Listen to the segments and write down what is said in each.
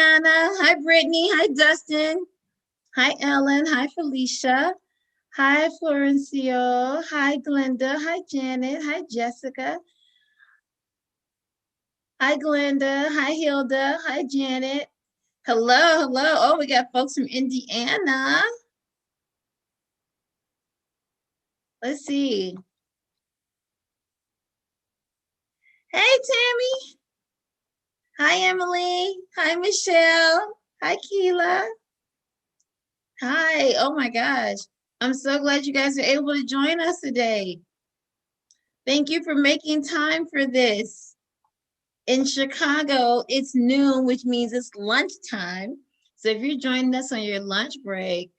Anna. Hi, Brittany. Hi, Dustin. Hi, Ellen. Hi, Felicia. Hi, Florencio. Hi, Glenda. Hi, Janet. Hi, Jessica. Hi, Glenda. Hi, Hilda. Hi, Janet. Hello, hello. Oh, we got folks from Indiana. Let's see. Hey, Tammy. Hi, Emily. Hi, Michelle. Hi, Keela. Hi. Oh my gosh. I'm so glad you guys are able to join us today. Thank you for making time for this. In Chicago, it's noon, which means it's lunchtime. So if you're joining us on your lunch break,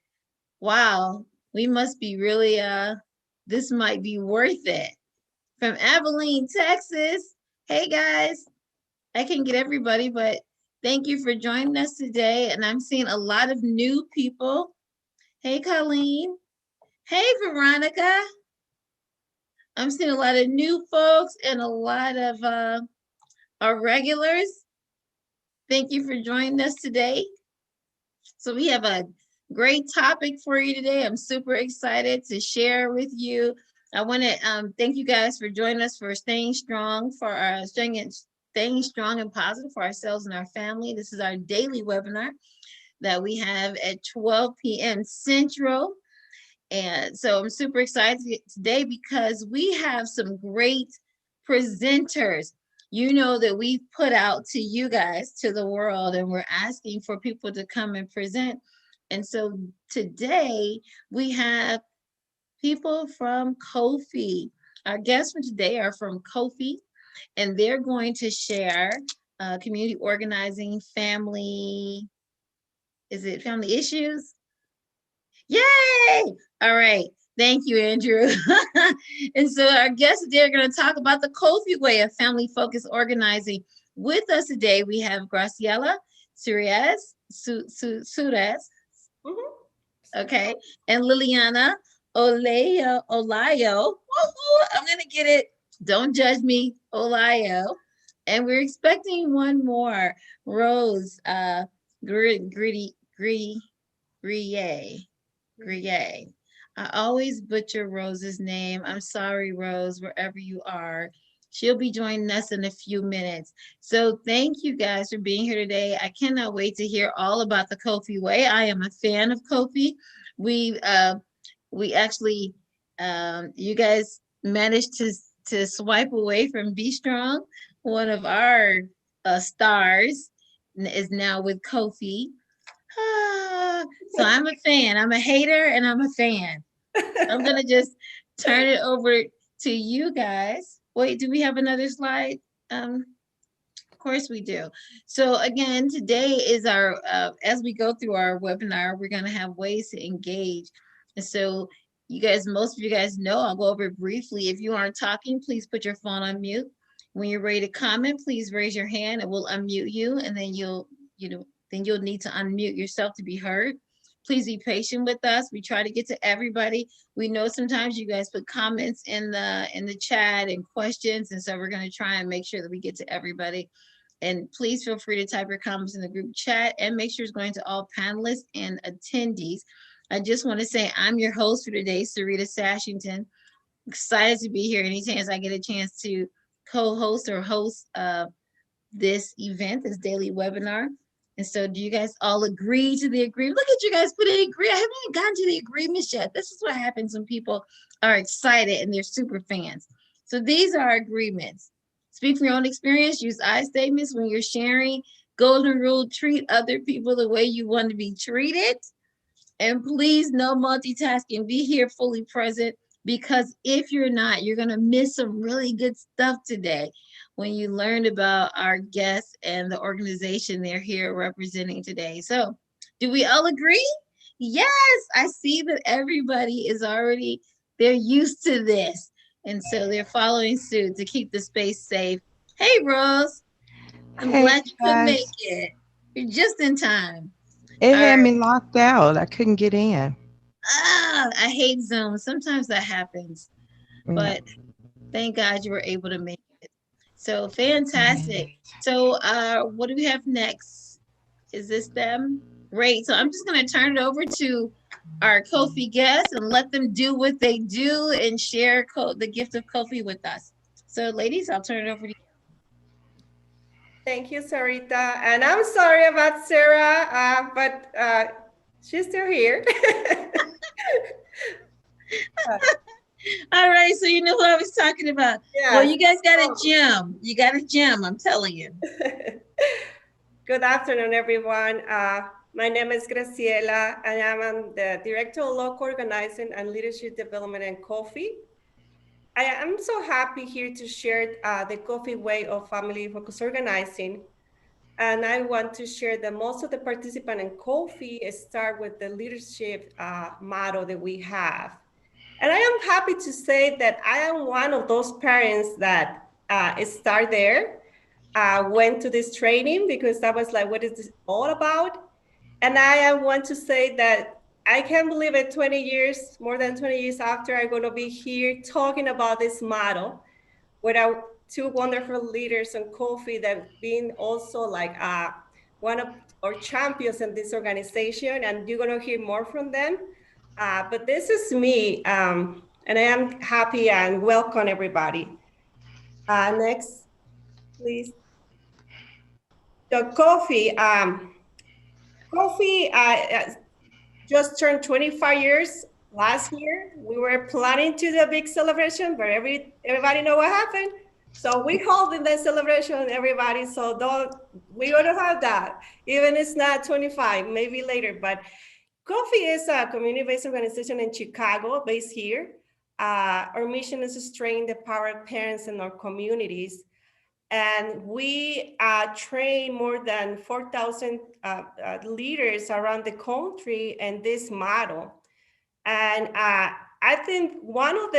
wow, we must be really this might be worth it. From Abilene, Texas. Hey guys. I can get everybody, but thank you for joining us today. And I'm seeing a lot of new people. Hey, Colleen. Hey, Veronica. I'm seeing a lot of new folks and a lot of our regulars. Thank you for joining us today. So we have a great topic for you today. I'm super excited to share with you. I want to thank you guys for joining us for staying strong, for our staying strong and positive for ourselves and our family. This is our daily webinar that we have at 12 p.m. Central. And so I'm super excited today because we have some great presenters. You know that we've put out to you guys, to the world, and we're asking for people to come and present. And so today we have people from COFI. Our guests for today are from COFI, and they're going to share community organizing, is it family issues? Yay! All right. Thank you, Andrew. And so our guests today are going to talk about the COFI way of family-focused organizing. With us today, we have Graciela, Suarez, Suarez, okay, and Liliana, Olayo. I'm going to get it. Don't judge me, Olayo. And we're expecting one more, Rose, Grillier. Grillier. I always butcher Rose's name. I'm sorry, Rose, wherever you are. She'll be joining us in a few minutes. So thank you guys for being here today. I cannot wait to hear all about the COFI way. I am a fan of COFI. We actually you guys managed to swipe away from Be Strong. One of our stars is now with COFI. So I'm a fan. I'm a hater and I'm a fan. I'm gonna just turn it over to you guys. Wait, do we have another slide? Of course we do. So again, today is our as we go through our webinar, we're gonna have ways to engage. And so you guys, most of you guys know, I'll go over it briefly. If you aren't talking, please put your phone on mute. When you're ready to comment, please raise your hand and we'll unmute you, and then you'll need to unmute yourself to be heard. Please be patient with us. We try to get to everybody. We know sometimes you guys put comments in the chat and questions, and so we're going to try and make sure that we get to everybody. And please feel free to type your comments in the group chat, and make sure it's going to all panelists and attendees. I just want to say I'm your host for today, Sarita Sashington. Excited to be here any chance I get a chance to co-host or host this event, this daily webinar. And so do you guys all agree to the agreement? Look at you guys put in agree. I haven't even gotten to the agreements yet. This is what happens when people are excited and they're super fans. So these are agreements. Speak from your own experience. Use I statements when you're sharing. Golden rule, treat other people the way you want to be treated. And please, no multitasking. Be here fully present, because if you're not, you're going to miss some really good stuff today when you learn about our guests and the organization they're here representing today. So, do we all agree? Yes, I see that everybody is already, they're used to this. And so they're following suit to keep the space safe. Hey, Rose, I'm Hey glad you could make guys, it. You're just in time. it All had right. me locked out. I couldn't get in. I hate Zoom. Sometimes that happens, Yeah. but thank God you were able to make it. So fantastic. Yes. So what do we have next? Is this them? Great. So I'm just going to turn it over to our Kofi guests and let them do what they do and share the gift of Kofi with us. So, ladies, I'll turn it over to you. Thank you, Sarita. And I'm sorry about Sarah, but she's still here. All right. So, you know who I was talking about. Well, Yes. you guys got a Oh. gem. You got a gem, I'm telling you. Good afternoon, everyone. My name is Graciela, and I'm the Director of Local Organizing and Leadership Development in COFI. I am so happy here to share the COFI way of family focused organizing. And I want to share that most of the participants in COFI start with the leadership model that we have. And I am happy to say that I am one of those parents that start there, went to this training because I was like, what is this all about? And I want to say that I can't believe it, 20 years, more than 20 years after, I'm going to be here talking about this model with our two wonderful leaders on COFI that been also like one of our champions in this organization, and you're going to hear more from them. But this is me, and I am happy and welcome everybody. Next, please. So COFI just turned 25 years last year. We were planning to do a big celebration, but everybody know what happened. So we holding the celebration, everybody. So we're gonna have that, even it's not 25, maybe later. But COFI is a community-based organization in Chicago, based here. Our mission is to strengthen the power of parents in our communities. And we train more than 4,000 leaders around the country in this model. And I think one of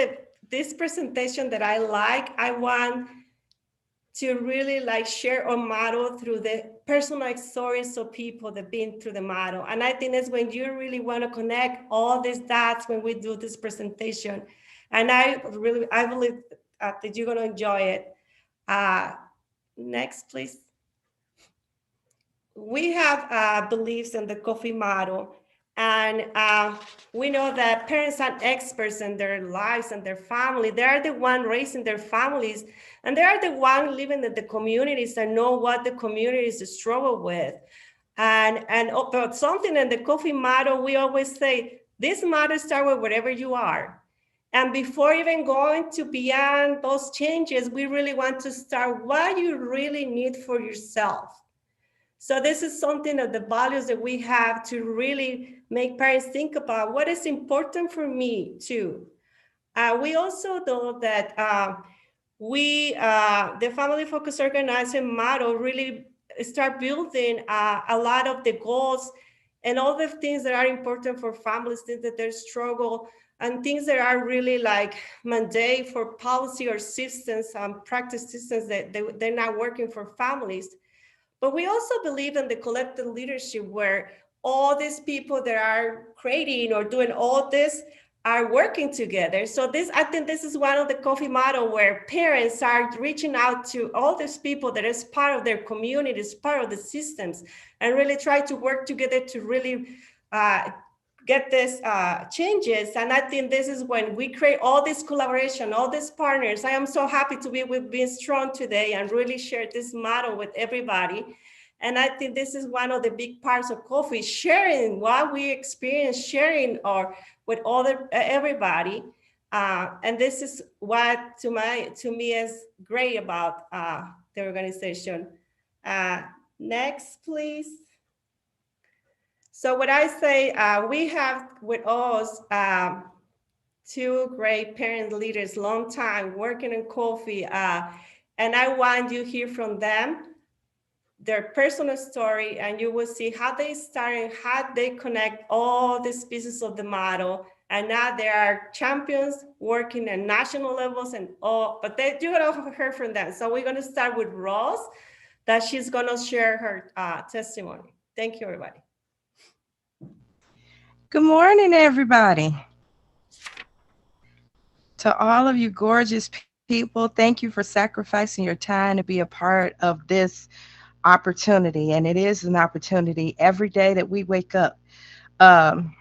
this presentation that I like, I want to really like share our model through the personal stories of people that have been through the model. And I think that's when you really want to connect all these dots when we do this presentation. And I believe that you're going to enjoy it. Next, please. We have beliefs in the COFI model, and we know that parents are experts in their lives and their family. They are the one raising their families, and they are the one living in the communities and know what the communities struggle with. And but something in the COFI model, we always say, this model starts with wherever you are. And before even going to beyond those changes, we really want to start what you really need for yourself. So this is something of the values that we have to really make parents think about what is important for me too. We also know that the family focused organizing model really start building a lot of the goals and all the things that are important for families, things that they struggle, and things that are really like mandate for policy or systems, practice systems that they're not working for families. But we also believe in the collective leadership where all these people that are creating or doing all this are working together. So I think this is one of the COFI model where parents are reaching out to all these people that is part of their communities, part of the systems, and really try to work together to really get this changes. And I think this is when we create all this collaboration, all these partners. I am so happy to be with Being Strong today and really share this model with everybody. And I think this is one of the big parts of COFI, sharing what we experience, sharing with everybody. And this is what to me is great about the organization. Next, please. So what I say, we have with us two great parent leaders, long time working in COFI, and I want you to hear from them, their personal story, and you will see how they started, how they connect all these pieces of the model, and now they are champions working at national levels and all, but you're gonna hear from them. So we're gonna start with Rose, that she's gonna share her testimony. Thank you, everybody. Good morning, everybody. To all of you gorgeous people, thank you for sacrificing your time to be a part of this opportunity, and it is an opportunity every day that we wake up. Um,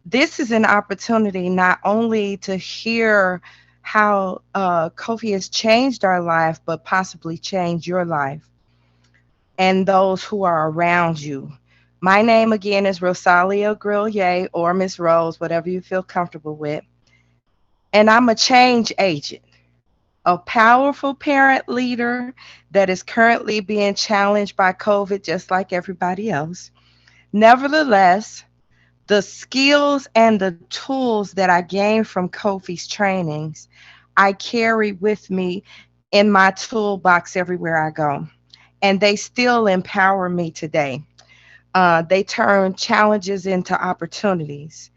this is an opportunity not only to hear how Kofi has changed our life, but possibly change your life and those who are around you. My name again is Rosazlia Grillier, or Miss Rose, whatever you feel comfortable with. And I'm a change agent, a powerful parent leader that is currently being challenged by COVID just like everybody else. Nevertheless, the skills and the tools that I gained from Kofi's trainings, I carry with me in my toolbox everywhere I go. And they still empower me today. They turn challenges into opportunities.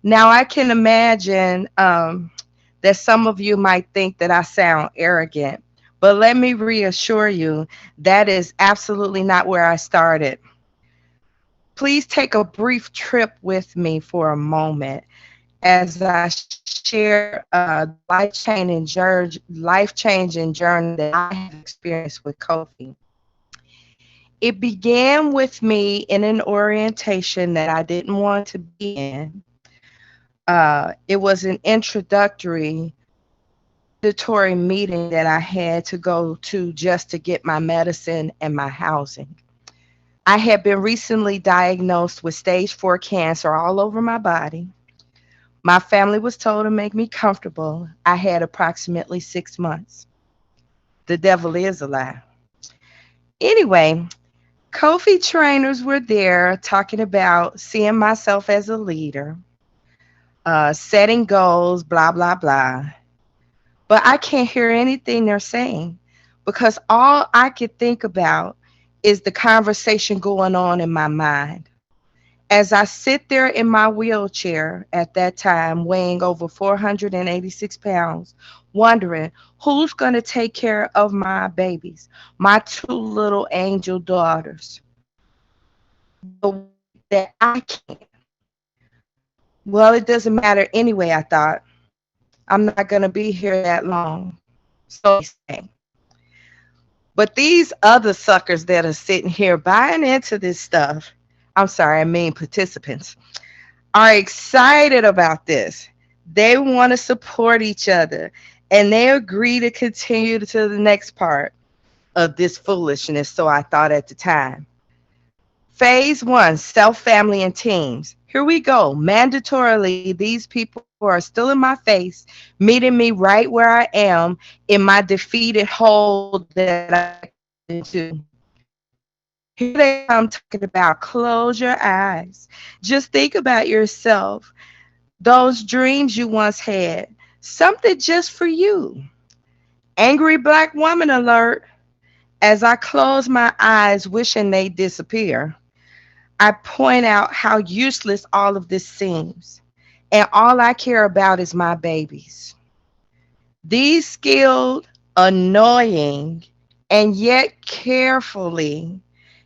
Now, I can imagine that some of you might think that I sound arrogant, but let me reassure you that is absolutely not where I started. Please take a brief trip with me for a moment as I share the life-changing journey that I have experienced with Kofi. It began with me in an orientation that I didn't want to be in. It was an introductory mandatory meeting that I had to go to just to get my medicine and my housing. I had been recently diagnosed with stage 4 cancer all over my body. My family was told to make me comfortable. I had approximately 6 months. The devil is a lie. Anyway, Kofi trainers were there talking about seeing myself as a leader, setting goals, blah, blah, blah. But I can't hear anything they're saying because all I could think about is the conversation going on in my mind. As I sit there in my wheelchair at that time, weighing over 486 pounds, wondering who's going to take care of my babies, my two little angel daughters, the way that I can. Well, it doesn't matter anyway, I thought. I'm not going to be here that long. So they say. But these other suckers that are sitting here buying into this stuff, I'm sorry, I mean participants, are excited about this. They want to support each other and they agree to continue to the next part of this foolishness. So I thought at the time. Phase 1, self, family, and teams. Here we go. Mandatorily, these people are still in my face, meeting me right where I am in my defeated hole that I into. Here they come talking about close your eyes. Just think about yourself, those dreams you once had, something just for you. Angry black woman alert. As I close my eyes, wishing they disappear, I point out how useless all of this seems, and all I care about is my babies. These skilled, annoying, and yet carefully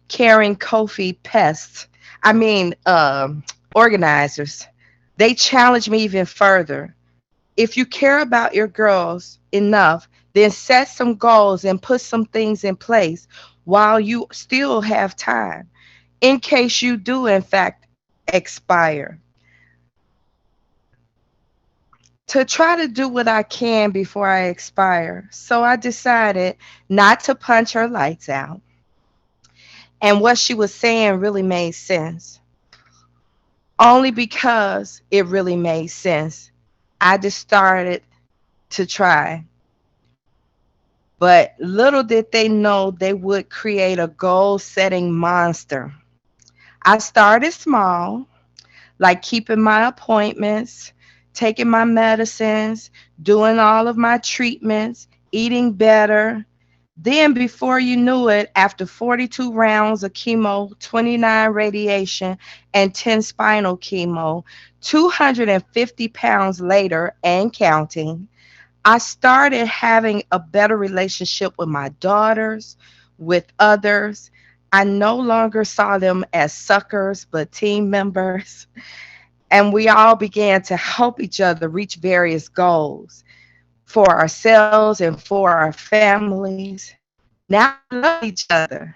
caring Kofi pests, I mean, organizers, they challenge me even further. If you care about your girls enough, then set some goals and put some things in place while you still have time, in case you do, in fact, expire. To try to do what I can before I expire. So I decided not to punch her lights out. And what she was saying really made sense. Only because it really made sense, I just started to try. But little did they know they would create a goal setting monster. I started small, like keeping my appointments, taking my medicines, doing all of my treatments, eating better. Then, before you knew it, after 42 rounds of chemo, 29 radiation, and 10 spinal chemo, 250 pounds later and counting, I started having a better relationship with my daughters, with others. I no longer saw them as suckers, but team members. And we all began to help each other reach various goals for ourselves and for our families. Now we love each other.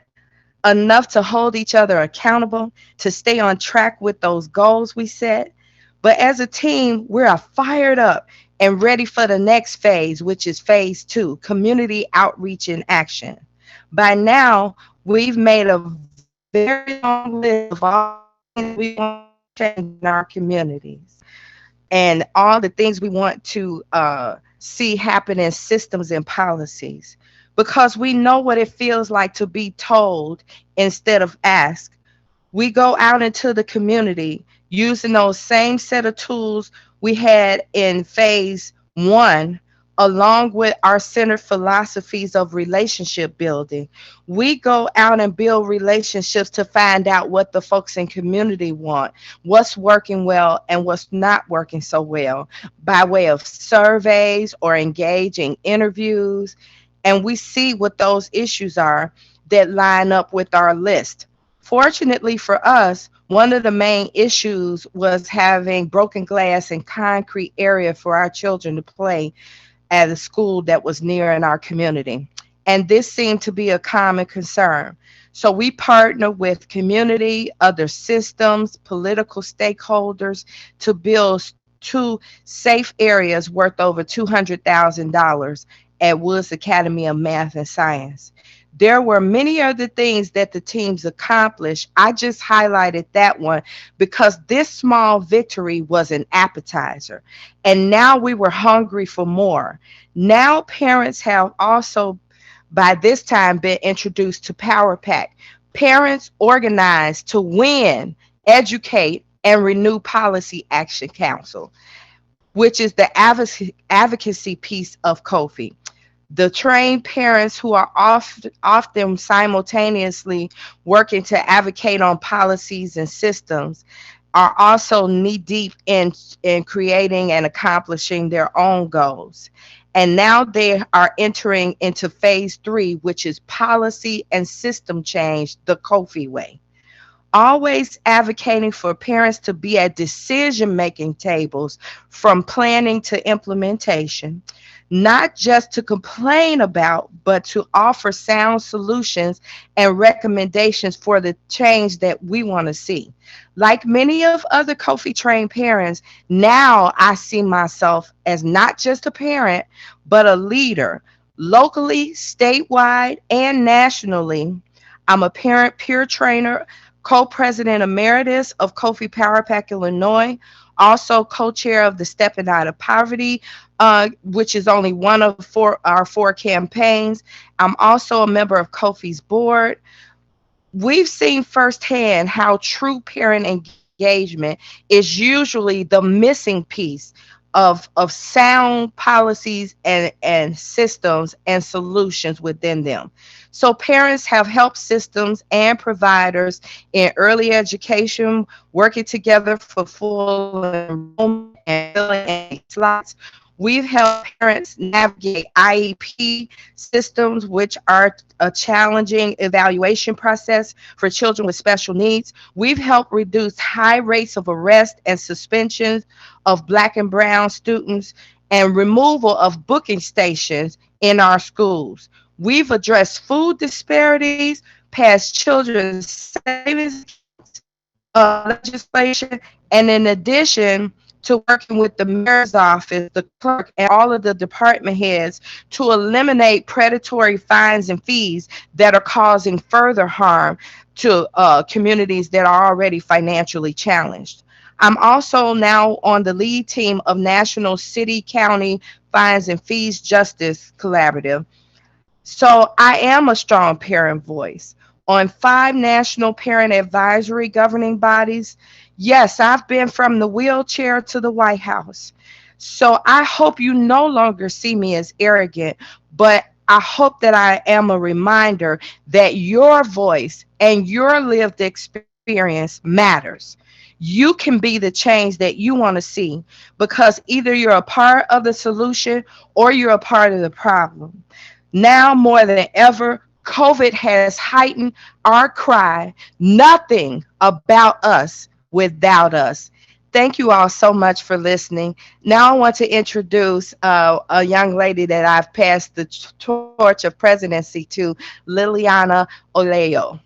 enough to hold each other accountable, to stay on track with those goals we set. But as a team, we're fired up and ready for the next phase, which is phase two, community outreach in action. By now, we've made a very long list of all the things we want to change in our communities and all the things we want to see happen in systems and policies because we know what it feels like to be told instead of asked. We go out into the community using those same set of tools we had in phase one, along with our center philosophies of relationship building. We go out and build relationships to find out what the folks in community want, what's working well and what's not working so well by way of surveys or engaging interviews. And we see what those issues are that line up with our list. Fortunately for us, one of the main issues was having broken glass and concrete area for our children to play at a school that was near in our community. And this seemed to be a common concern. So we partner with community, other systems, political stakeholders to build two safe areas worth over $200,000 at Woods Academy of Math and Science. There were many other things that the teams accomplished. I just highlighted that one because this small victory was an appetizer. And now we were hungry for more. Now parents have also, by this time, been introduced to Power Pack. Parents organized to win, educate, and renew Policy Action Council, which is the advocacy piece of COFI. The trained parents who are often simultaneously working to advocate on policies and systems are also knee deep in creating and accomplishing their own goals. And now they are entering into phase three, which is policy and system change the COFI way. Always advocating for parents to be at decision making tables from planning to implementation, not just to complain about, but to offer sound solutions and recommendations for the change that we want to see. Like many of other COFI trained parents, now I see myself as not just a parent, but a leader locally, statewide, and nationally. I'm a parent peer trainer, co-president emeritus of COFI Power Pack Illinois, also co-chair of the Stepping Out of Poverty, which is only one of our four campaigns. I'm also a member of COFI's board. We've seen firsthand how true parent engagement is usually the missing piece of sound policies and systems and solutions within them. So parents have helped systems and providers in early education working together for full enrollment and filling in slots. We've helped parents navigate IEP systems, which are a challenging evaluation process for children with special needs. We've helped reduce high rates of arrest and suspensions of Black and Brown students and removal of booking stations in our schools. We've addressed food disparities, passed children's savings legislation, and in addition to working with the mayor's office, the clerk, and all of the department heads to eliminate predatory fines and fees that are causing further harm to communities that are already financially challenged. I'm also now on the lead team of National City County Fines and Fees Justice Collaborative. So I am a strong parent voice on 5 national parent advisory governing bodies. Yes, I've been from the wheelchair to the White House. So I hope you no longer see me as arrogant, but I hope that I am a reminder that your voice and your lived experience matters. You can be the change that you want to see because either you're a part of the solution or you're a part of the problem. Now more than ever, COVID has heightened our cry, nothing about us without us. Thank you all so much for listening. Now I want to introduce a young lady that I've passed the torch of presidency to, Liliana Olayo.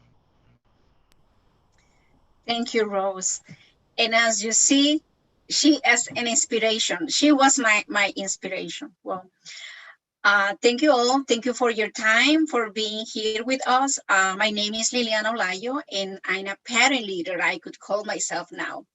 Thank you, Rose. And as you see, she as an inspiration. She was my inspiration. Well, thank you all. Thank you for your time, for being here with us. My name is Liliana Olayo, and I'm a parent leader. I could call myself now.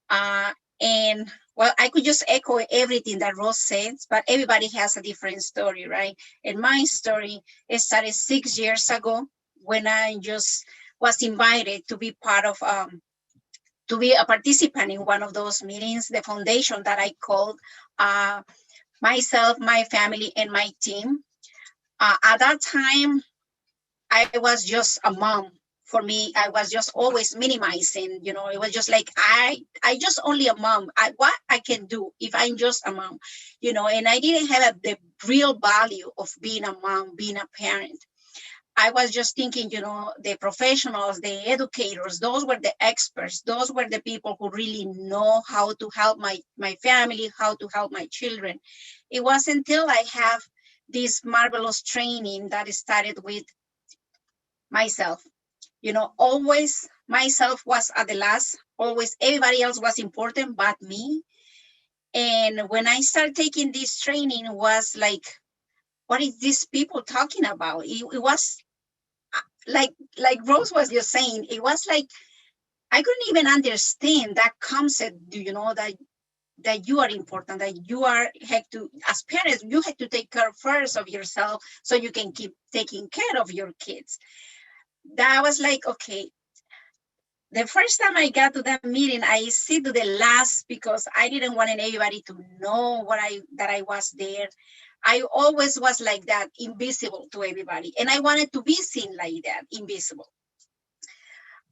Uh, and well, I could just echo everything that Rose said, but everybody has a different story, right? And my story started 6 years ago when I just was invited to be part of to be a participant in one of those meetings, the foundation that I called uh, myself, my family, and my team. At that time, I was just a mom. For me, I was just always minimizing. It was just like I just only a mom. What I can do if I'm just a mom, and I didn't have the real value of being a mom, being a parent. I was just thinking, the professionals, the educators, those were the experts. Those were the people who really know how to help my family, how to help my children. It wasn't until I have this marvelous training that started with myself. Always myself was at the last, always everybody else was important but me. And when I started taking this training, was like, what is these people talking about? It was like Rose was just saying, it was like I couldn't even understand that concept, that you are important, that you are had to, as parents, you had to take care first of yourself so you can keep taking care of your kids. That was like, okay, the first time I got to that meeting, I sit to the last because I didn't want anybody to know that I was there. I always was like that, invisible to everybody, and I wanted to be seen like that, invisible.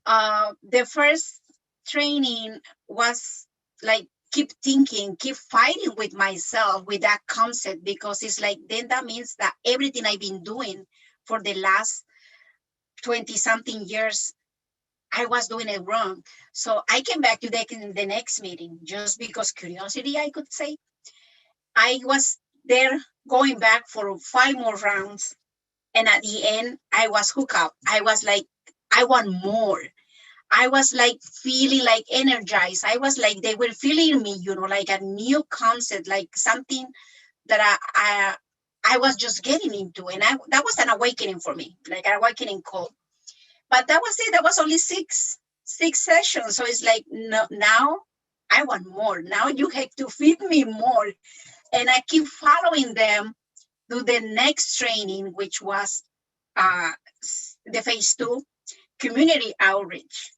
The first training was like keep thinking, keep fighting with myself with that concept, because it's like then that means that everything I've been doing for the last 20 something years, I was doing it wrong. So I came back to that in the next meeting just because curiosity, I could say. I was there going back for 5 more rounds. And at the end, I was hooked up. I was like, I want more. I was like feeling like energized. I was like, they were feeling me, like a new concept, like something that I was just getting into. And that was an awakening for me, like an awakening call. But that was it. That was only six sessions. So it's like, no, now I want more. Now you have to feed me more. And I keep following them to the next training, which was uh, the phase 2, community outreach.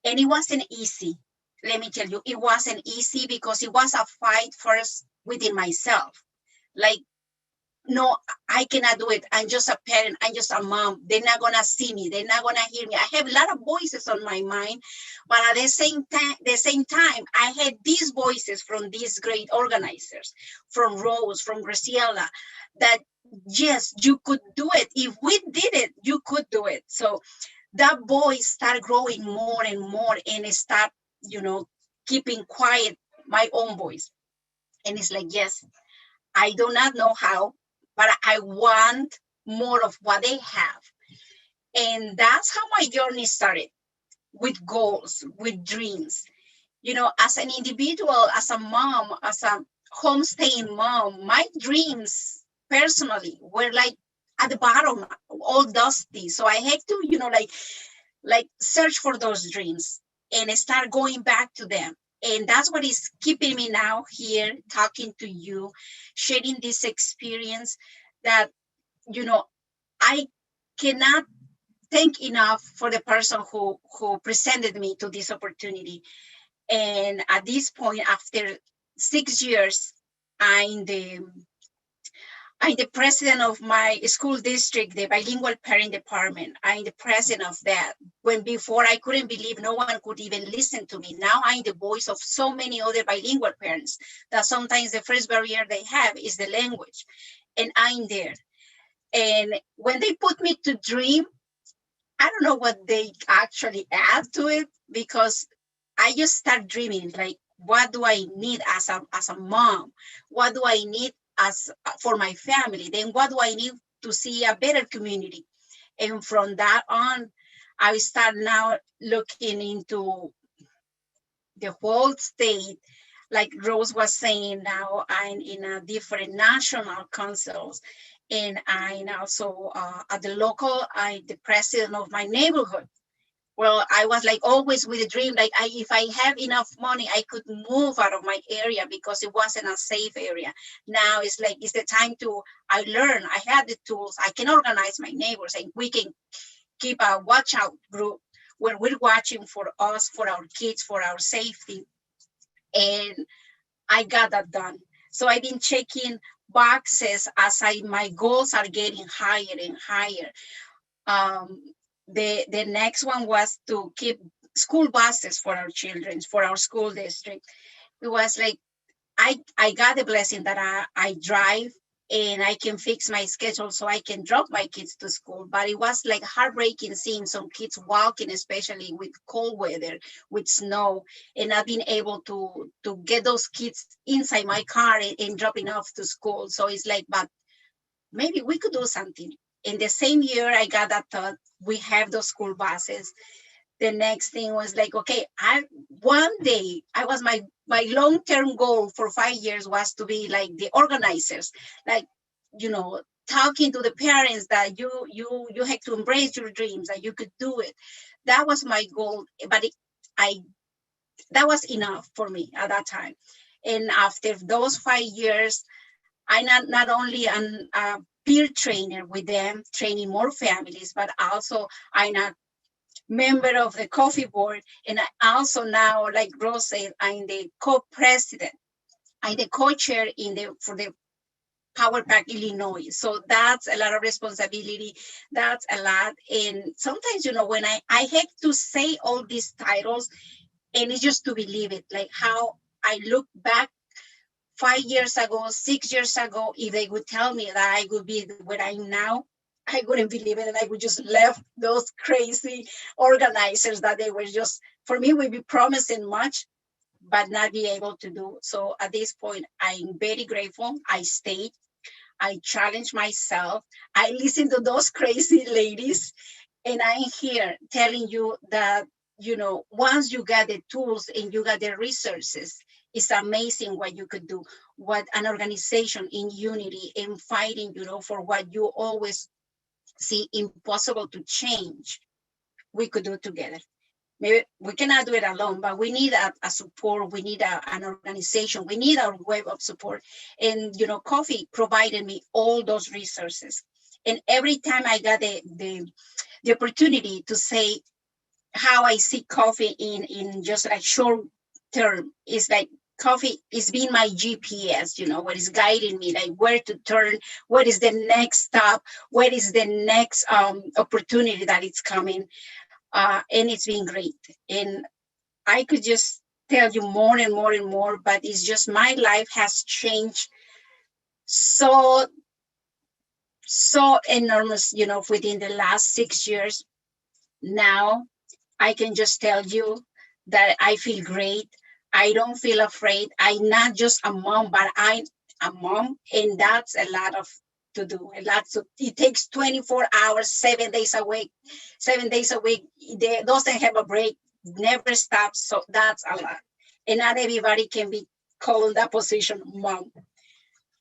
And it wasn't easy. Let me tell you, it wasn't easy because it was a fight first within myself. Like, no, I cannot do it. I'm just a parent. I'm just a mom. They're not gonna see me. They're not gonna hear me. I have a lot of voices on my mind, but at the same time, I had these voices from these great organizers, from Rose, from Graciela, that yes, you could do it. If we did it, you could do it. So that voice started growing more and more, and it started, keeping quiet my own voice. And it's like, yes, I do not know how, but I want more of what they have. And that's how my journey started, with goals, with dreams. As an individual, as a mom, as a homestaying mom, my dreams personally were like at the bottom, all dusty. So I had to, like search for those dreams and start going back to them. And that's what is keeping me now here talking to you, sharing this experience that, you know, I cannot thank enough for the person who presented me to this opportunity. And at this point, after 6 years, I'm the I'm the president of my school district, the bilingual parent department. I'm the president of that. When before I couldn't believe no one could even listen to me. Now I'm the voice of so many other bilingual parents that sometimes the first barrier they have is the language. And I'm there. And when they put me to dream, I don't know what they actually add to it, because I just start dreaming like, what do I need as a mom? What do I need as for my family? Then what do I need to see a better community? And from that on, I start now looking into the whole state. Like Rose was saying, now I'm in a different national councils, and I'm also at the local, I the president of my neighborhood. Well, I was like always with a dream, like if I have enough money, I could move out of my area because it wasn't a safe area. Now it's like, it's the time to, I learn, I have the tools, I can organize my neighbors, and we can keep a watch out group where we're watching for us, for our kids, for our safety. And I got that done. So I've been checking boxes as my goals are getting higher and higher. Um, the next one was to keep school buses for our children, for our school district. It was like I got the blessing that I drive and I can fix my schedule so I can drop my kids to school. But it was like heartbreaking seeing some kids walking, especially with cold weather, with snow, and not being able to get those kids inside my car and dropping off to school. So it's like, but maybe we could do something. In the same year, I got that thought. We have those school buses. The next thing was like, okay, I one day I was my long-term goal for 5 years was to be like the organizers, like, talking to the parents that you had to embrace your dreams, that you could do it. That was my goal, but I that was enough for me at that time. And after those 5 years, I not only am a peer trainer with them, training more families, but also I'm a member of the COFI board. And I also now, like Rose said, I'm the co-president. I'm the co-chair for the Power Pack Illinois. So that's a lot of responsibility. That's a lot. And sometimes, when I hate to say all these titles, and it's just to believe it, like how I look back 5 years ago, 6 years ago, if they would tell me that I would be where I'm now, I wouldn't believe it. And I would just left those crazy organizers that they were just, for me, would be promising much, but not be able to do. So at this point, I'm very grateful. I stayed. I challenged myself. I listened to those crazy ladies. And I'm here telling you that, once you got the tools and you got the resources, it's amazing what you could do, what an organization in unity and fighting, for what you always see impossible to change, we could do together. Maybe we cannot do it alone, but we need a support. We need an organization. We need a web of support. And, COFI provided me all those resources. And every time I got the opportunity to say how I see COFI in just like short term, is like COFI is being my GPS, what is guiding me, like where to turn, what is the next stop, what is the next opportunity that it's coming. And it's been great. And I could just tell you more and more and more, but it's just my life has changed so, so enormous, within the last 6 years. Now I can just tell you that I feel great. I don't feel afraid. I'm not just a mom, but I'm a mom, and that's a lot of to do. A lot. So it takes 24 hours, 7 days a week. 7 days a week. They doesn't have a break. Never stops. So that's a lot. And not everybody can be called in that position, mom.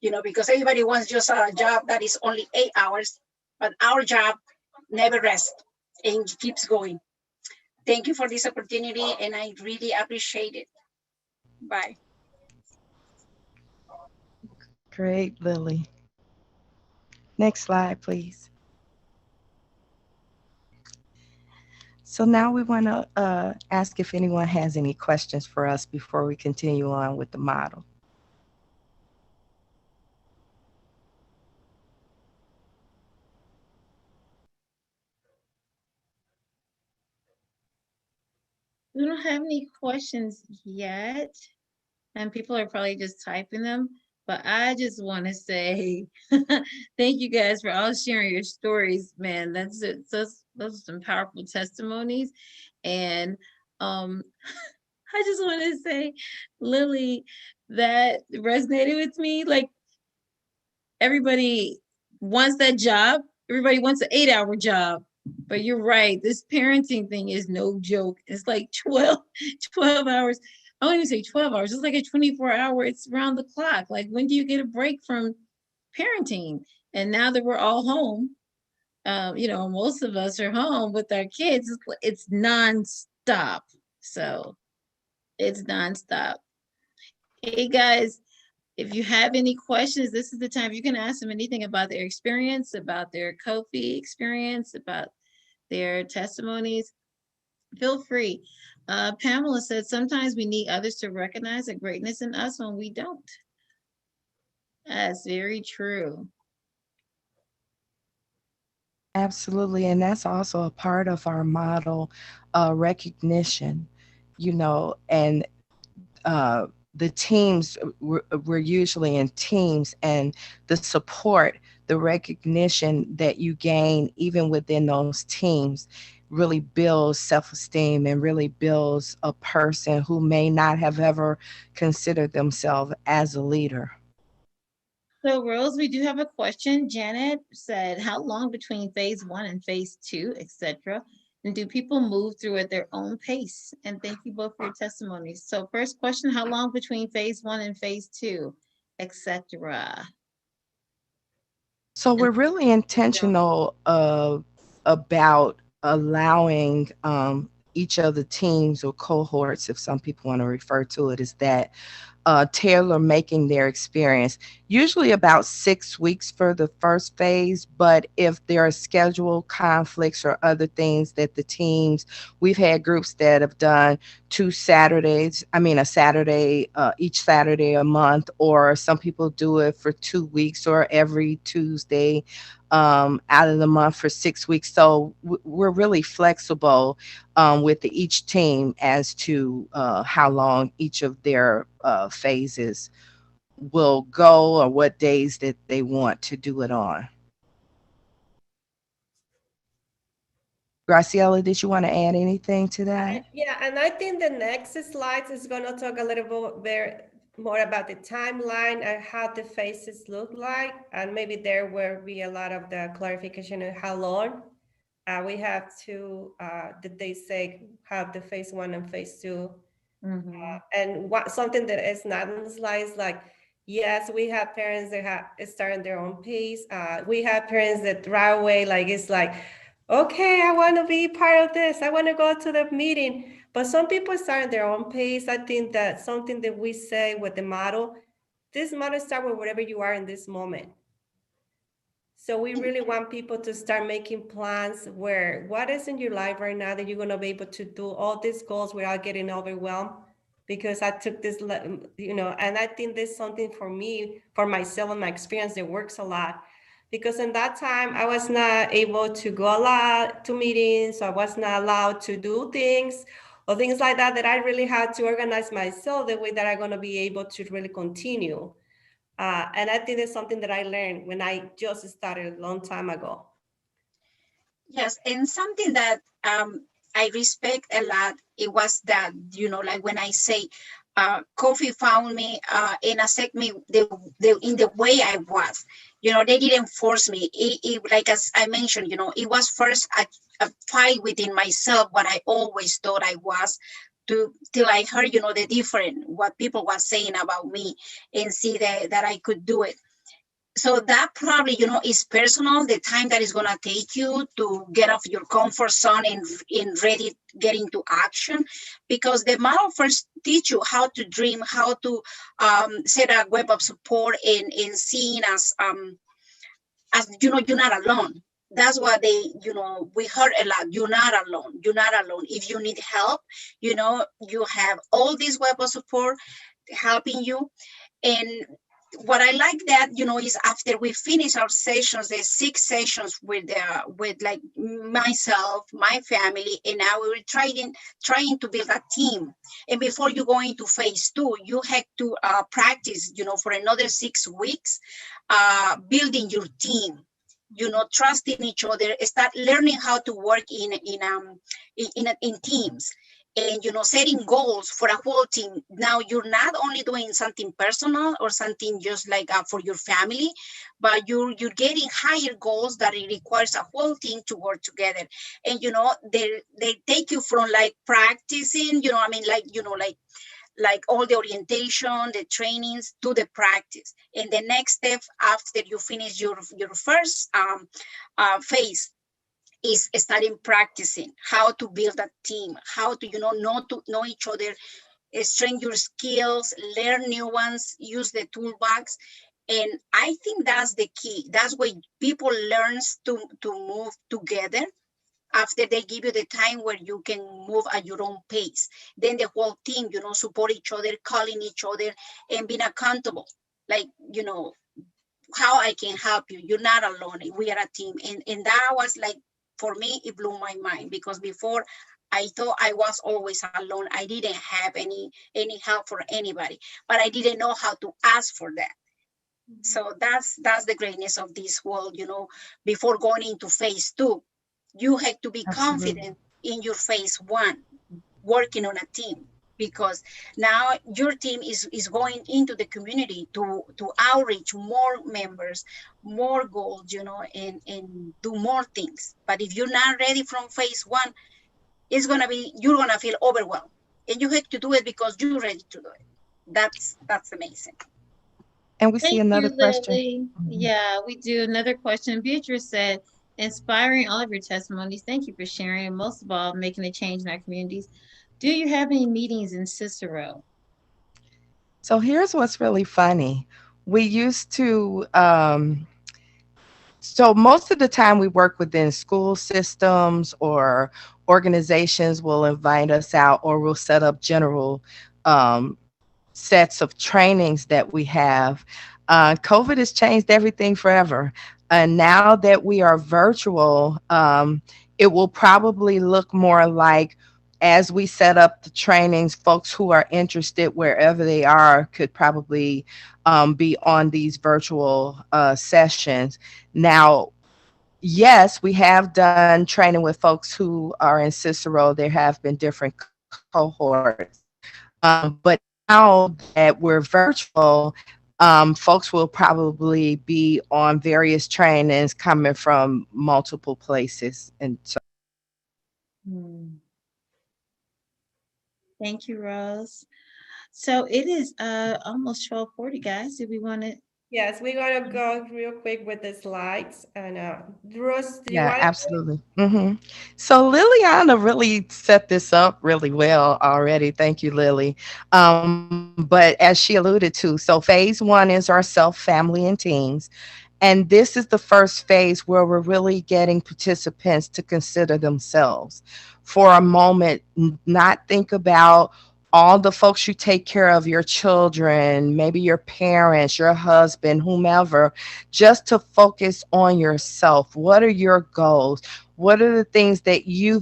Because everybody wants just a job that is only 8 hours, but our job never rests and keeps going. Thank you for this opportunity, and I really appreciate it. Bye. Great, Lily. Next slide, please. So now we want to ask if anyone has any questions for us before we continue on with the model. We don't have any questions yet, and people are probably just typing them. But I just want to say thank you guys for all sharing your stories, man. That's it. Those are some powerful testimonies, and um, I just want to say, Lily, that resonated with me. Like everybody wants that job. Everybody wants an 8-hour job, But you're right. This parenting thing is no joke. It's like 12 hours. I don't even say 12 hours. It's like a 24-hour. It's around the clock. Like, when do you get a break from parenting? And now that we're all home, most of us are home with our kids. It's nonstop. So it's nonstop. Hey guys, if you have any questions, this is the time. You can ask them anything about their experience, about their COFI experience, about their testimonies. Feel free. Pamela said sometimes we need others to recognize the greatness in us when we don't. That's very true. Absolutely. And that's also a part of our model, recognition, and the teams, we're usually in teams, and the support, the recognition that you gain even within those teams really builds self-esteem and really builds a person who may not have ever considered themselves as a leader. So, Rose, we do have a question. Janet said, how long between phase one and phase two, etc.? And do people move through at their own pace? And thank you both for your testimonies. So, first question, how long between phase one and phase two, etc.? So we're really intentional about allowing each of the teams or cohorts, if some people want to refer to it as that, tailor making their experience. Usually about 6 weeks for the first phase, but if there are schedule conflicts or other things that the teams, we've had groups that have done a Saturday, each Saturday a month, or some people do it for 2 weeks or every Tuesday out of the month for 6 weeks. So we're really flexible with each team as to how long each of their phases will go or what days that they want to do it on. Graciela, did you want to add anything to that? Yeah, and I think the next slides is going to talk a little bit more about the timeline and how the phases look like, and maybe there will be a lot of the clarification on how long. We have to, did they say, have the phase one and phase two. And something that is not in the slides, like, yes, we have parents that have starting their own pace. We have parents that right away, like, it's like, okay, I want to be part of this. I want to go to the meeting. But some people start at their own pace. I think that something that we say with the model, this model start with whatever you are in this moment. So we really want people to start making plans where what is in your life right now that you're going to be able to do all these goals without getting overwhelmed. Because I took this, and I think this is something for me, for myself and my experience that works a lot. Because in that time, I was not able to go a lot to meetings. I was not allowed to do things or things like that I really had to organize myself the way that I'm going to be able to really continue. And I think it's something that I learned when I just started a long time ago. Yes, and something that I respect a lot, it was that, like when I say COFI found me and accept me in the way I was. They didn't force me. Like as I mentioned, it was first a fight within myself, what I always thought I was, till I heard, the different, what people were saying about me, and see that I could do it. So that probably, is personal, the time that is going to take you to get off your comfort zone and ready, get into action, because the model first teach you how to dream, how to set a web of support, and seeing as you're not alone. That's what we heard a lot. You're not alone. You're not alone. If you need help, you have all this web of support helping you. And what I like that, is after we finish our sessions, the 6 sessions with like myself, my family, and now we're trying to build a team. And before you go into phase 2, you have to practice, for another 6 weeks, building your team, trusting each other, start learning how to work in teams. and setting goals for a whole team. Now you're not only doing something personal or something just like for your family, but you're getting higher goals that it requires a whole team to work together. And they take you from like practicing, I mean, like like all the orientation, the trainings, to the practice. And the next step after you finish your first phase is starting practicing how to build a team, how to know each other, strengthen your skills, learn new ones, use the toolbox. And I think that's the key. That's when people learns to move together. After they give you the time where you can move at your own pace, then the whole team support each other, calling each other, and being accountable, like how I can help you. You're not alone. We are a team. And that was like, for me, it blew my mind, because before I thought I was always alone. I didn't have any help for anybody, but I didn't know how to ask for that. So that's the greatness of this world. Before going into phase two, you have to be Absolutely. confident in your phase one, working on a team, because now your team is going into the community to outreach more members, more goals, and do more things. But if you're not ready from phase one, you're gonna feel overwhelmed, and you have to do it because you're ready to do it. That's amazing. And we see Thank another you, question. Lily. Mhm. Yeah, we do. Another question. Beatrice said, inspiring all of your testimonies. Thank you for sharing, and most of all, making a change in our communities. Do you have any meetings in Cicero? So here's what's really funny. We used to, so most of the time we work within school systems, or organizations will invite us out, or we'll set up general um, sets of trainings that we have. COVID has changed everything forever. And now that we are virtual, it will probably look more like, as we set up the trainings, folks who are interested wherever they are could probably be on these virtual sessions. Now, yes, we have done training with folks who are in Cicero. There have been different cohorts. But now that we're virtual, folks will probably be on various trainings coming from multiple places. And so, Hmm. Thank you, Rose. So it is almost 12:40, guys. Do we want to? Yes, we're gonna go real quick with the slides. And Rose, do you yeah, want to? absolutely. So Liliana really set this up really well already. Thank you, Lily. But as she alluded to, so phase one is our self, family, and teams. And this is the first phase where we're really getting participants to consider themselves for a moment, not think about all the folks you take care of, your children, maybe your parents, your husband, whomever, just to focus on yourself. What are your goals? What are the things that you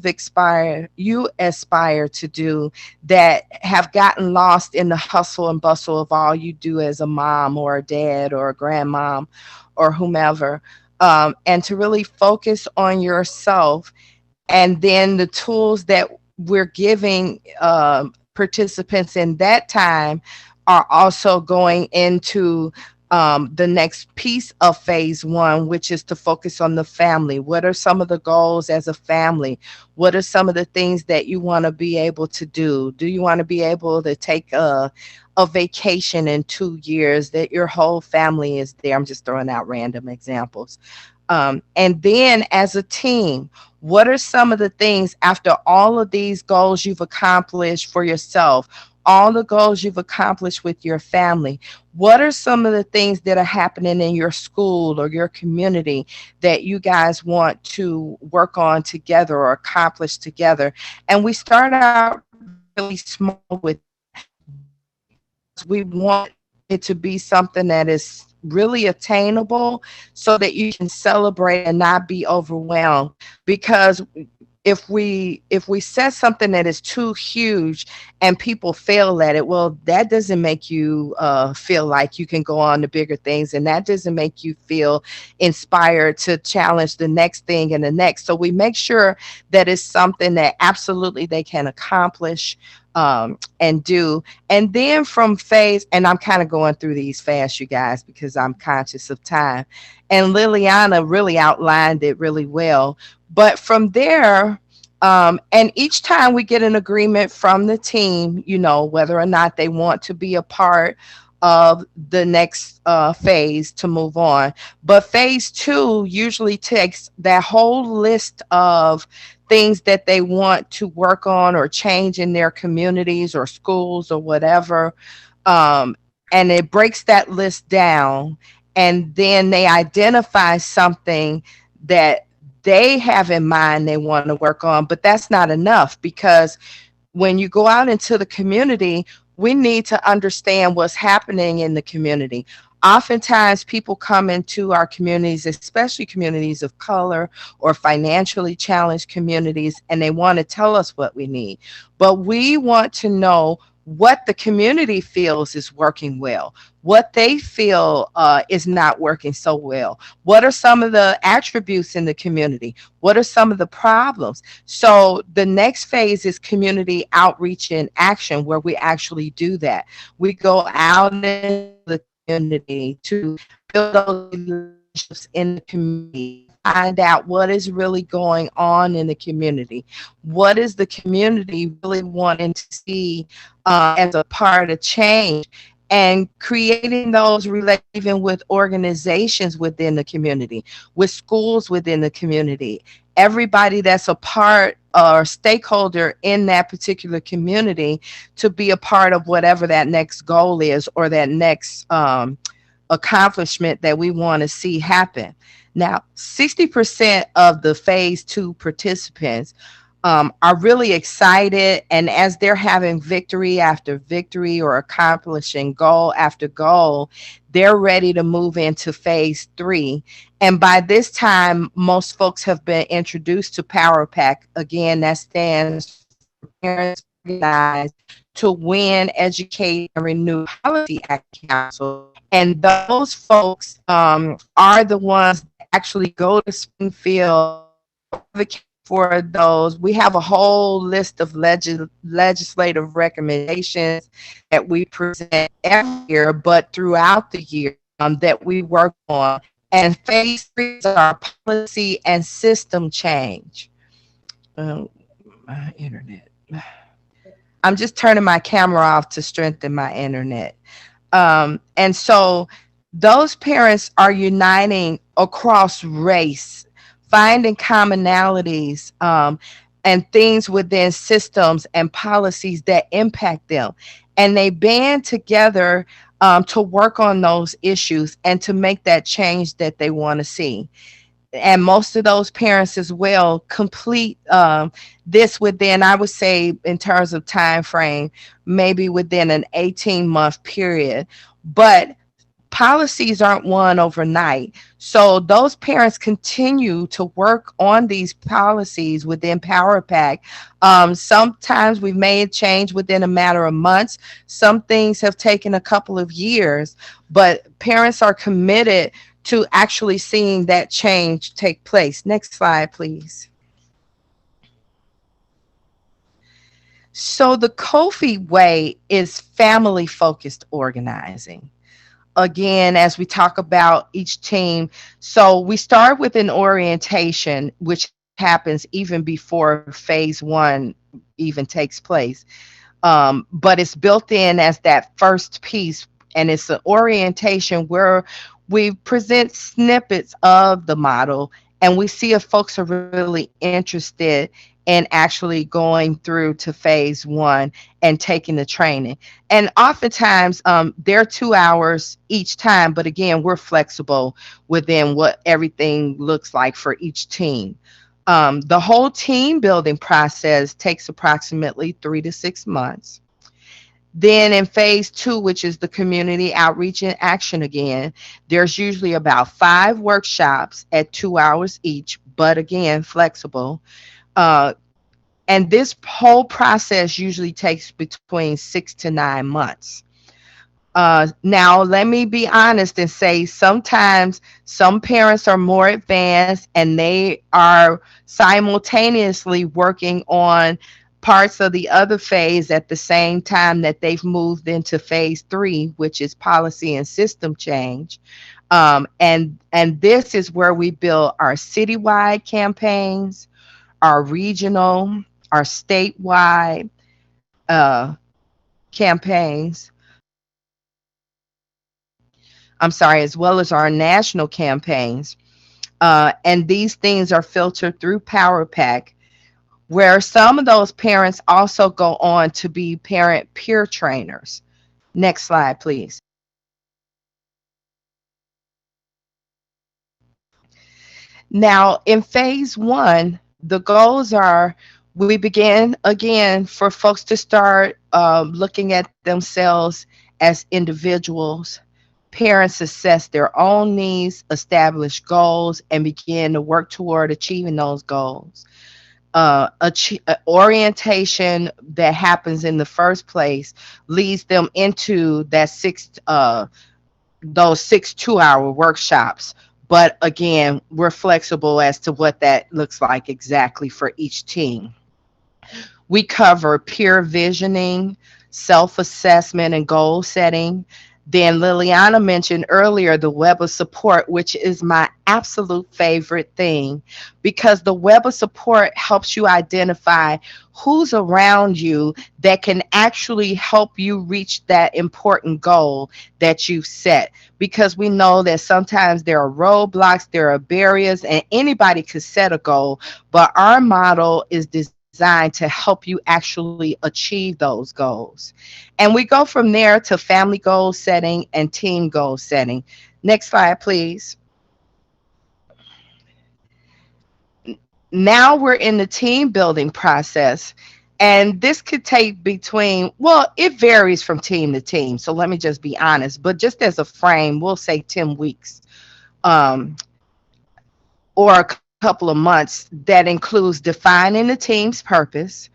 aspire to do that have gotten lost in the hustle and bustle of all you do as a mom or a dad or a grandmom or whomever, and to really focus on yourself. And then the tools that we're giving participants in that time are also going into the next piece of phase one, which is to focus on the family. What are some of the goals as a family? What are some of the things that you want to be able to do? Do you want to be able to take a vacation in 2 years that your whole family is there? I'm just throwing out random examples. And then as a team, what are some of the things after all of these goals you've accomplished for yourself, all the goals you've accomplished with your family? What are some of the things that are happening in your school or your community that you guys want to work on together or accomplish together? And we start out really small with that because we want it to be something that is really attainable so that you can celebrate and not be overwhelmed. Because if we set something that is too huge and people fail at it, well, that doesn't make you feel like you can go on to bigger things, and that doesn't make you feel inspired to challenge the next thing and the next. So we make sure that it's something that absolutely they can accomplish and do. And then from phase, and I'm kind of going through these fast, you guys, because I'm conscious of time. And Liliana really outlined it really well. But from there, and each time we get an agreement from the team, whether or not they want to be a part of the next phase to move on. But phase two usually takes that whole list of things that they want to work on or change in their communities or schools or whatever. And it breaks that list down. And then they identify something that they have in mind they want to work on. But that's not enough, because when you go out into the community, we need to understand what's happening in the community. Oftentimes, people come into our communities, especially communities of color or financially challenged communities, and they want to tell us what we need. But we want to know what the community feels is working well, what they feel is not working so well. What are some of the attributes in the community? What are some of the problems? So the next phase is community outreach and action, where we actually do that. We go out into the community to build those relationships in the community, find out what is really going on in the community. What is the community really wanting to see as a part of change? And creating those relationships even with organizations within the community, with schools within the community, everybody that's a part or stakeholder in that particular community, to be a part of whatever that next goal is or that next accomplishment that we want to see happen. Now, 60% of the phase two participants are really excited. And as they're having victory after victory or accomplishing goal after goal, they're ready to move into phase three. And by this time, most folks have been introduced to Power Pack. Again, that stands for Parents Organized to Win, Educate, and Renew Policy Action Council. And those folks are the ones that actually go to Springfield, advocate for those. We have a whole list of legislative recommendations that we present every year, but throughout the year that we work on. And phase three is our policy and system change. My internet. I'm just turning my camera off to strengthen my internet. And so those parents are uniting across race, finding commonalities and things within systems and policies that impact them. And they band together to work on those issues and to make that change that they want to see. And most of those parents as well complete this within, I would say, in terms of time frame, maybe within an 18-month period. But policies aren't won overnight. So those parents continue to work on these policies within Power Pack. Sometimes we've made change within a matter of months. Some things have taken a couple of years, but parents are committed to actually seeing that change take place. Next slide, please. So the COFI way is family-focused organizing. Again, as we talk about each team, so we start with an orientation, which happens even before phase one even takes place. But it's built in as that first piece, and it's an orientation where we present snippets of the model, and we see if folks are really interested in actually going through to phase one and taking the training. And oftentimes they're 2 hours each time, but again, we're flexible within what everything looks like for each team. The whole team building process takes approximately 3 to 6 months. Then in phase two, which is the community outreach and action again, there's usually about 5 workshops at 2 hours each, but again, flexible. Uh, and this whole process usually takes between 6 to 9 months. Now, let me be honest and say sometimes some parents are more advanced and they are simultaneously working on parts of the other phase at the same time that they've moved into phase three, which is policy and system change. And this is where we build our citywide campaigns, our regional, our statewide uh, campaigns. I'm sorry, as well as our national campaigns. And these things are filtered through Power Pack, where some of those parents also go on to be parent peer trainers. Next slide, please. Now, in phase one, the goals are we begin again for folks to start looking at themselves as individuals. Parents assess their own needs, establish goals, and begin to work toward achieving those goals. Orientation that happens in the first place leads them into that those 6 2-hour workshops. But again, we're flexible as to what that looks like exactly for each team. We cover peer visioning, self assessment, and goal setting. Then Liliana mentioned earlier the web of support, which is my absolute favorite thing because the web of support helps you identify who's around you that can actually help you reach that important goal that you've set. Because we know that sometimes there are roadblocks, there are barriers, and anybody could set a goal, but our model is designed to help you actually achieve those goals. And we go from there to family goal setting and team goal setting. Next slide, please. Now we're in the team building process. And this could take between, well, it varies from team to team. So let me just be honest. But just as a frame, we'll say 10 weeks um, or a couple of months that includes defining the team's purpose,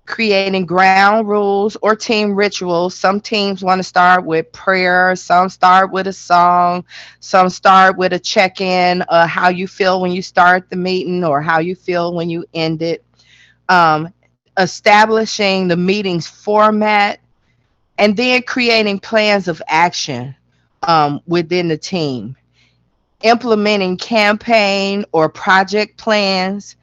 creating ground rules or team rituals. Some teams want to start with prayer, some start with a song, some start with a check in, how you feel when you start the meeting or how you feel when you end it. Establishing the meeting's format, and then creating plans of action within the team, implementing campaign or project plans.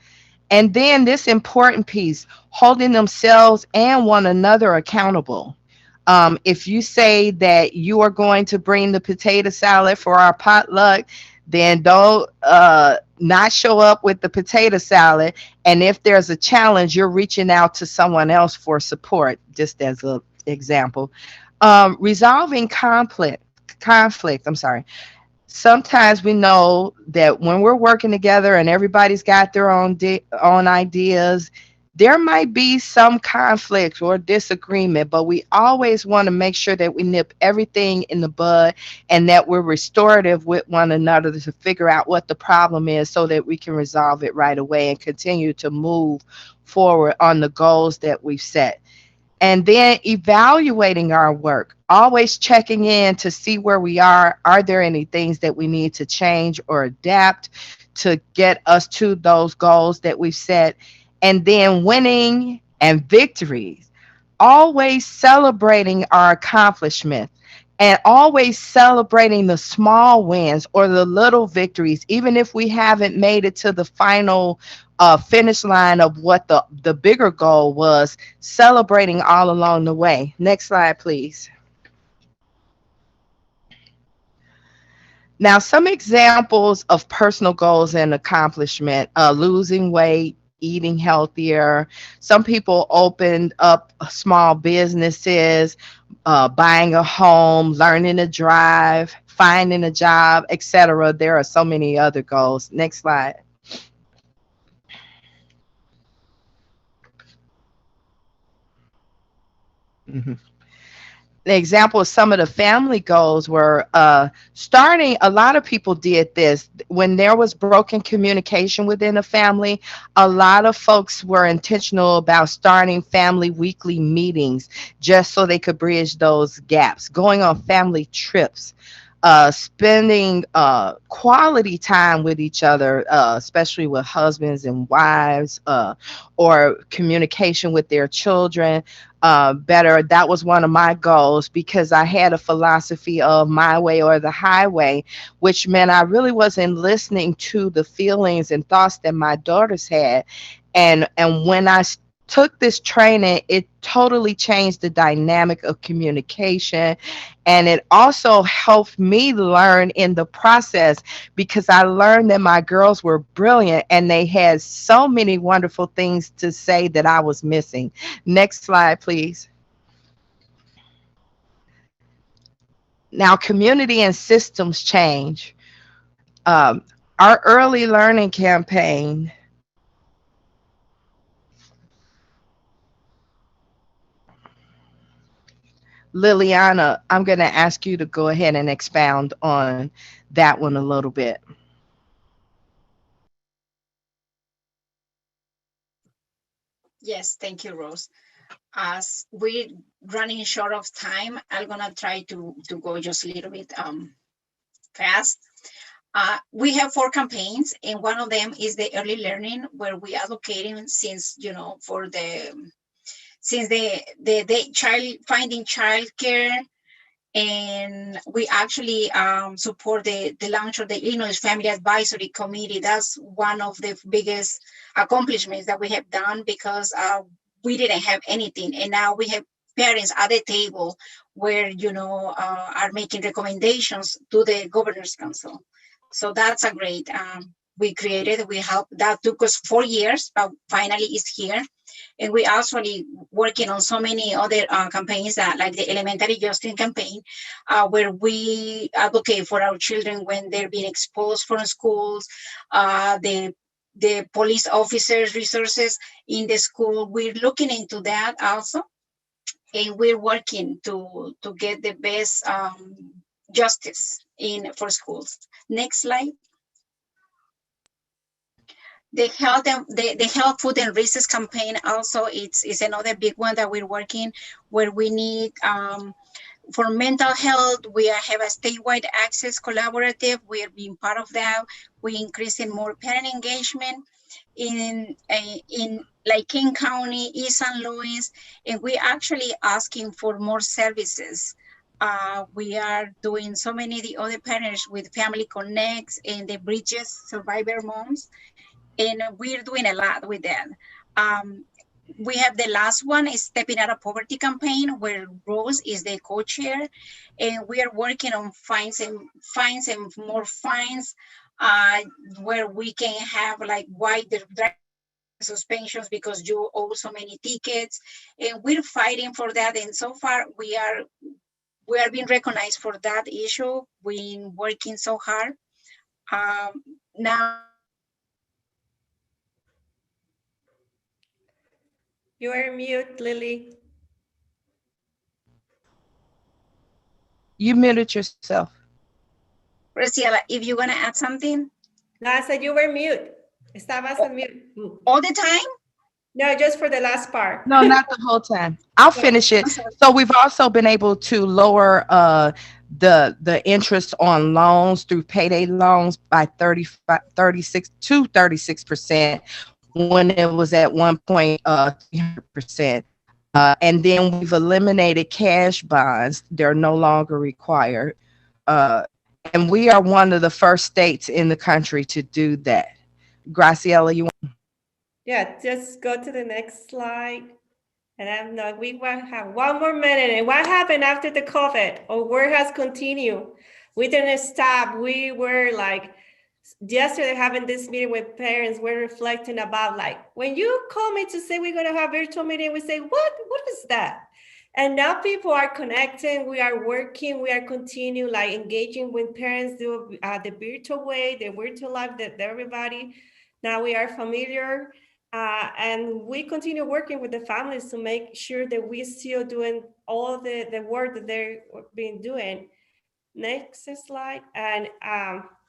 And then this important piece, holding themselves and one another accountable. If you say that you are going to bring the potato salad for our potluck, then don't not show up with the potato salad. And if there's a challenge, you're reaching out to someone else for support, just as an example. Resolving conflict, I'm sorry. Sometimes we know that when we're working together and everybody's got their own ideas, there might be some conflict or disagreement, but we always want to make sure that we nip everything in the bud and that we're restorative with one another to figure out what the problem is so that we can resolve it right away and continue to move forward on the goals that we've set. And then evaluating our work, always checking in to see where we are. Are there any things that we need to change or adapt to get us to those goals that we've set? And then winning and victories, always celebrating our accomplishments and always celebrating the small wins or the little victories, even if we haven't made it to the final finish line of what the bigger goal was, celebrating all along the way. Next slide, please. Now, some examples of personal goals and accomplishment: losing weight, eating healthier. Some people opened up small businesses, buying a home, learning to drive, finding a job, etc. There are so many other goals. Next slide. Mhm. an example of some of the family goals were starting. A lot of people did this when there was broken communication within a family. A lot of folks were intentional about starting family weekly meetings just so they could bridge those gaps, going on family trips, spending quality time with each other, especially with husbands and wives, or communication with their children better. That was one of my goals because I had a philosophy of my way or the highway, which meant I really wasn't listening to the feelings and thoughts that my daughters had. And when took this training, it totally changed the dynamic of communication. And it also helped me learn in the process because I learned that my girls were brilliant and they had so many wonderful things to say that I was missing. Next slide, please. Now, community and systems change. Um, our early learning campaign, Liliana, I'm going to ask you to go ahead and expound on that one a little bit. Yes, thank you, Rose. As we're running short of time, I'm gonna try to go just a little bit fast. We have 4 campaigns, and one of them is the early learning, where we advocating since for the child finding childcare, and we actually support the launch of the Illinois Family Advisory Committee. That's one of the biggest accomplishments that we have done because we didn't have anything, and now we have parents at the table where are making recommendations to the Governor's Council. So that's a great. We created. We helped. That took us 4 years, but finally it's here. And we actually working on so many other campaigns that, like the elementary justice campaign, where we advocate for our children when they're being exposed from schools, the police officers resources in the school. We're looking into that also, and we're working to get the best justice in for schools. Next slide. The health and the health food and research campaign also is another big one that we're working, where we need for mental health. We have a statewide access collaborative. We are being part of that. We increasing more parent engagement in like King County, East St. Louis, and we actually asking for more services. We are doing so many the other partners with Family Connects and the Bridges Survivor Moms, and we're doing a lot with that. Um, we have the last one is Stepping Out of Poverty campaign, where Rose is the co-chair, and we are working on fines and more fines, uh, where we can have like wider suspensions because you owe so many tickets, and we're fighting for that. And so far we are being recognized for that issue. We've been working so hard. Now You are mute, Lily. You muted yourself. Graciela, if you want to add something. No, I said you were mute. Estabas on mute. All the time? No, just for the last part. No, not the whole time. I'll finish it. So we've also been able to lower the interest on loans through payday loans by 36 to 36% when it was at 1.300%. And then we've eliminated cash bonds. They're no longer required. Uh, and we are one of the first states in the country to do that. Graciela, you want? Yeah, just go to the next slide. And I'm not, we will have one more minute. And what happened after the COVID? Or where has continued? We didn't stop. We were like, yesterday having this meeting with parents, we're reflecting about like, when you call me to say we're going to have virtual meeting, we say, what is that? And now people are connecting, we are working, we are continue like engaging with parents, do the virtual way, the virtual life that everybody, now we are familiar. And we continue working with the families to make sure that we still doing all the work that they've been doing. Next slide. And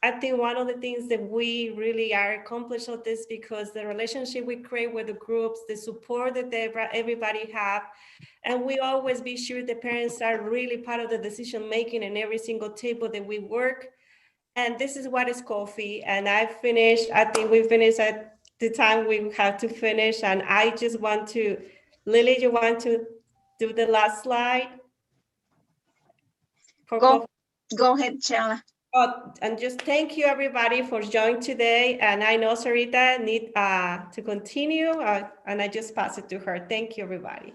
I think one of the things that we really are accomplished with this, because the relationship we create with the groups, the support that everybody have, and we always be sure the parents are really part of the decision making in every single table that we work. And this is what is COFI. And I think we finished at the time we have to finish. And I just want to, Lily, you want to do the last slide? For COFI? Go ahead, Chela. Oh, and just thank you everybody for joining today. And I know Sarita need to continue, and I just pass it to her. Thank you, everybody.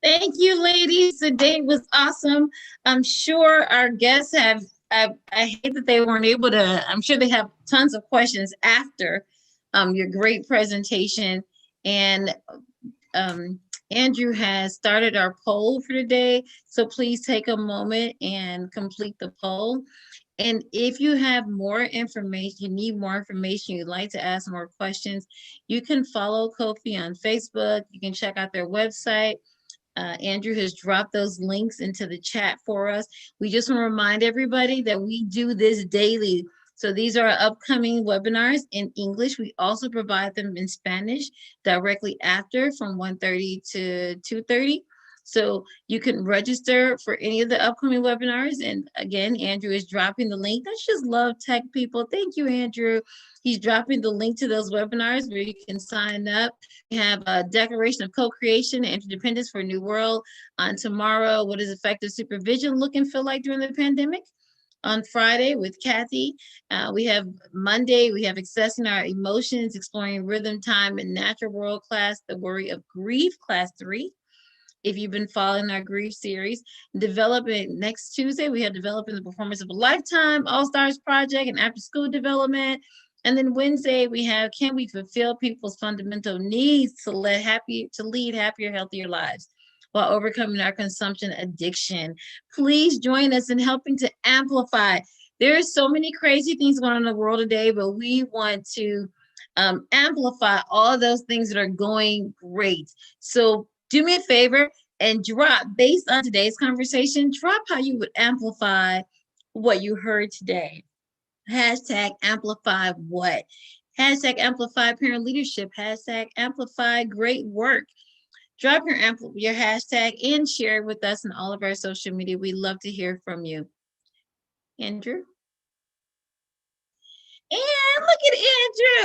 Thank you, ladies. The day was awesome. I'm sure our guests have, I hate that they weren't able to, I'm sure they have tons of questions after your great presentation. And Andrew has started our poll for today. So please take a moment and complete the poll. And if you have more information, you need more information, you'd like to ask more questions, you can follow COFI on Facebook. You can check out their website. Andrew has dropped those links into the chat for us. We just want to remind everybody that we do this daily. So these are upcoming webinars in English. We also provide them in Spanish directly after from 1:30 to 2:30. So you can register for any of the upcoming webinars. And again, Andrew is dropping the link. That's just love tech people. Thank you, Andrew. He's dropping the link to those webinars where you can sign up. We have a Declaration of Co-Creation and Interdependence for a New World on tomorrow. What does effective supervision look and feel like during the pandemic? On Friday with Kathy. We have Monday, we have Accessing Our Emotions, Exploring Rhythm, Time, and Natural World class, The Worry of Grief, class 3. If you've been following our grief series, developing next Tuesday, we have Developing the Performance of a Lifetime, All-Stars Project, and After School Development. And then Wednesday, we have Can We Fulfill People's Fundamental Needs to lead happier, healthier lives while overcoming our consumption addiction? Please join us in helping to amplify. There are so many crazy things going on in the world today, but we want to amplify all those things that are going great. So do me a favor and drop, based on today's conversation, drop how you would amplify what you heard today. Hashtag amplify what? Hashtag amplify parent leadership. Hashtag amplify great work. Drop your hashtag and share it with us in all of our social media. We'd love to hear from you. Andrew? And look at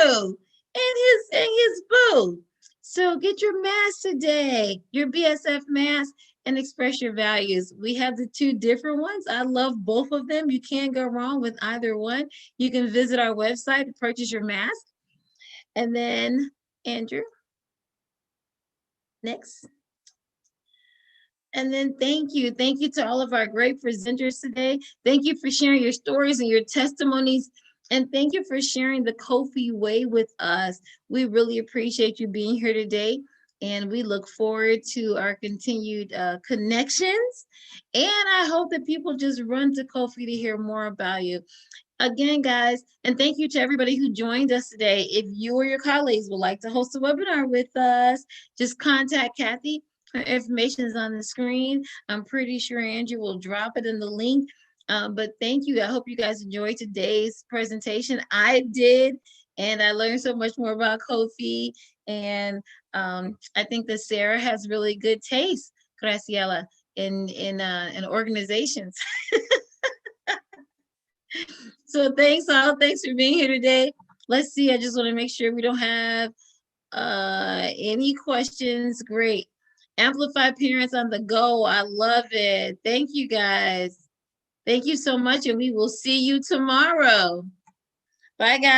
Andrew and his boo. So get your mask today, your BSF mask, and express your values. We have the two different ones. I love both of them. You can't go wrong with either one. You can visit our website to purchase your mask. And then Andrew, next. And then thank you to all of our great presenters today. Thank you for sharing your stories and your testimonies. And thank you for sharing the COFI way with us. We really appreciate you being here today. And we look forward to our continued connections. And I hope that people just run to COFI to hear more about you. Again, guys, and thank you to everybody who joined us today. If you or your colleagues would like to host a webinar with us, just contact Kathy. Her information is on the screen. I'm pretty sure Andrew will drop it in the link. But thank you. I hope you guys enjoyed today's presentation. I did, and I learned so much more about COFI. And I think that Sarah has really good taste, Graciela, in organizations. So thanks all. Thanks for being here today. Let's see. I just want to make sure we don't have any questions. Great. Amplify Parents on the Go. I love it. Thank you, guys. Thank you so much, and we will see you tomorrow. Bye, guys.